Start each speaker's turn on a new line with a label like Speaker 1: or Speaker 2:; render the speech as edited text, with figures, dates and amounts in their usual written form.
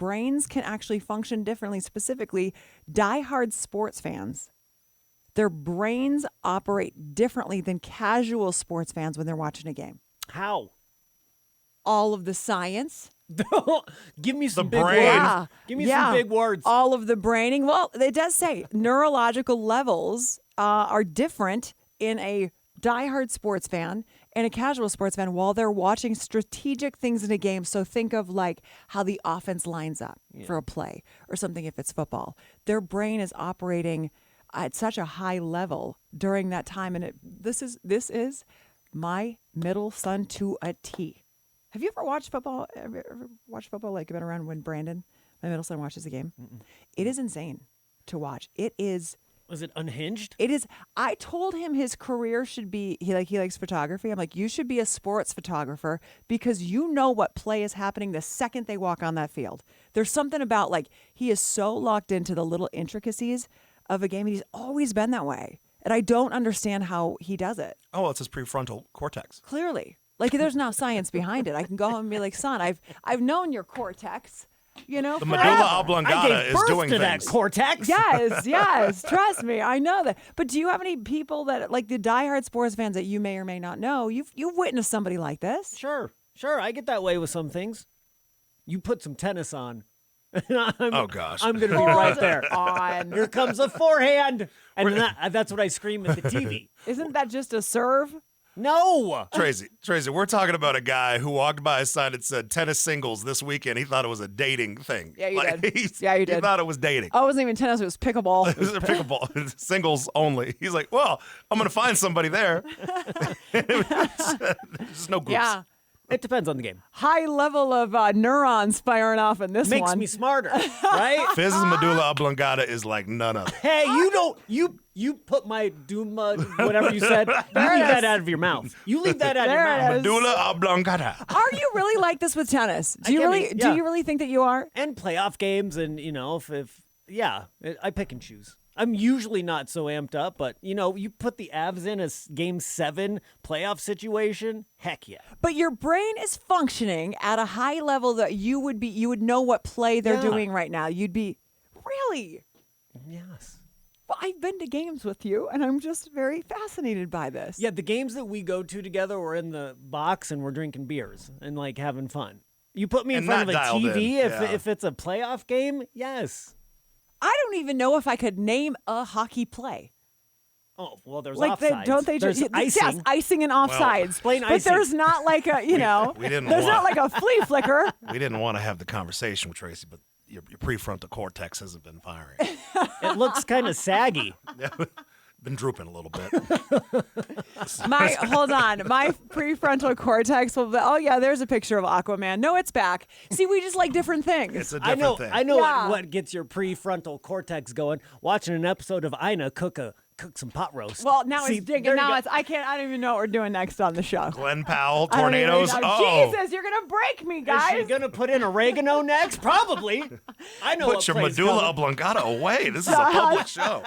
Speaker 1: brains can actually function differently. Specifically, diehard sports fans, their brains operate differently than casual sports fans when they're watching a game.
Speaker 2: How?
Speaker 1: All of the science.
Speaker 2: Give me some
Speaker 3: The
Speaker 2: big
Speaker 3: brain.
Speaker 2: words. Give me some big words.
Speaker 1: All of the braining. Well, it does say neurological levels are different in a diehard sports fan and a casual sports fan while they're watching strategic things in a game. So think of like how the offense lines up for a play or something if it's football. Their brain is operating at such a high level during that time. And this is my middle son to a T. Have you ever watched football? Ever watched football? Like been around when Brandon, my middle son, watches a game? Mm-mm. It is insane to watch. It is.
Speaker 2: Was it unhinged?
Speaker 1: It is. I told him his career should be. He likes photography. I'm like, you should be a sports photographer because you know what play is happening the second they walk on that field. There's something about like he is so locked into the little intricacies of a game. And he's always been that way, and I don't understand how he does it.
Speaker 3: Oh, well, it's his prefrontal cortex.
Speaker 1: Clearly. Like there's now science behind it. I can go home and be like, son, I've known your cortex,
Speaker 3: The
Speaker 1: forever.
Speaker 3: medulla
Speaker 2: I
Speaker 3: oblongata
Speaker 2: gave
Speaker 3: is
Speaker 2: birth
Speaker 3: doing
Speaker 2: to that
Speaker 3: things.
Speaker 2: cortex.
Speaker 1: Yes. Trust me, I know that. But do you have any people that like the diehard sports fans that you may or may not know? You've witnessed somebody like this.
Speaker 2: Sure. I get that way with some things. You put some tennis on.
Speaker 3: Oh, gosh.
Speaker 2: I'm going to be right there.
Speaker 1: On.
Speaker 2: Here comes a forehand. And that's what I scream at the TV.
Speaker 1: Isn't that just a serve?
Speaker 2: No.
Speaker 3: Tracy, we're talking about a guy who walked by a sign that said tennis singles this weekend. He thought it was a dating thing.
Speaker 1: Yeah, you did.
Speaker 3: He
Speaker 1: You did.
Speaker 3: thought it was dating.
Speaker 1: Oh, it wasn't even tennis. It was pickleball.
Speaker 3: It was a pickleball. Singles only. He's like, well, I'm going to find somebody there. There's no groups.
Speaker 1: Yeah.
Speaker 2: It depends on the game.
Speaker 1: High level of neurons firing off in this
Speaker 2: Makes
Speaker 1: one.
Speaker 2: me smarter, right?
Speaker 3: Fizz's medulla oblongata is like none of it.
Speaker 2: Hey, you put my Duma, whatever you said, you leave that out of your mouth. You leave that out of your
Speaker 1: There it
Speaker 2: mouth.
Speaker 1: is.
Speaker 3: Medulla oblongata.
Speaker 1: Are you really like this with tennis? Do
Speaker 2: I
Speaker 1: you
Speaker 2: can
Speaker 1: really
Speaker 2: be,
Speaker 1: do
Speaker 2: yeah.
Speaker 1: you really think that you are?
Speaker 2: And playoff games, and I pick and choose. I'm usually not so amped up, but you put the Avs in a Game 7 playoff situation, heck yeah.
Speaker 1: But your brain is functioning at a high level that you would know what play they're
Speaker 2: Yeah.
Speaker 1: doing right now. You'd be really.
Speaker 2: Yes.
Speaker 1: Well, I've been to games with you, and I'm just very fascinated by this.
Speaker 2: Yeah, the games that we go to together, we're in the box and we're drinking beers and like having fun. You put me in
Speaker 3: And
Speaker 2: front of a
Speaker 3: not dialed
Speaker 2: TV
Speaker 3: in, yeah.
Speaker 2: if it's a playoff game, yes.
Speaker 1: I don't even know if I could name a hockey play.
Speaker 2: Oh, well, there's
Speaker 1: Like,
Speaker 2: offsides.
Speaker 1: don't they
Speaker 2: there's
Speaker 1: just
Speaker 2: icing.
Speaker 1: Yes, icing and offsides.
Speaker 2: plain
Speaker 1: but
Speaker 2: icing.
Speaker 1: there's not like a
Speaker 3: we didn't
Speaker 1: there's not
Speaker 3: want-
Speaker 1: like a flea flicker.
Speaker 3: We didn't want to have the conversation with Tracy, but your prefrontal cortex hasn't been firing.
Speaker 2: It looks kind of saggy.
Speaker 3: Been drooping a little bit.
Speaker 1: Hold on, my prefrontal cortex will be, oh yeah, there's a picture of Aquaman. No, it's back. See, we just like different things.
Speaker 3: It's a
Speaker 2: I
Speaker 3: different
Speaker 2: know.
Speaker 3: thing.
Speaker 2: I know
Speaker 1: Yeah.
Speaker 2: what gets your prefrontal cortex going. Watching an episode of Ina cook some pot roast.
Speaker 1: Well, now
Speaker 2: See,
Speaker 1: it's digging.
Speaker 2: there you
Speaker 1: Now
Speaker 2: go.
Speaker 1: it's I don't even know what we're doing next on the show.
Speaker 3: Glenn Powell,
Speaker 1: I don't even
Speaker 3: tornadoes.
Speaker 1: know.
Speaker 3: Oh,
Speaker 1: Jesus, you're gonna break me,
Speaker 2: Is
Speaker 1: guys.
Speaker 2: she gonna put in oregano next? Probably. I know.
Speaker 3: put
Speaker 2: what
Speaker 3: your
Speaker 2: play's
Speaker 3: medulla
Speaker 2: coming.
Speaker 3: oblongata away. This is a public show.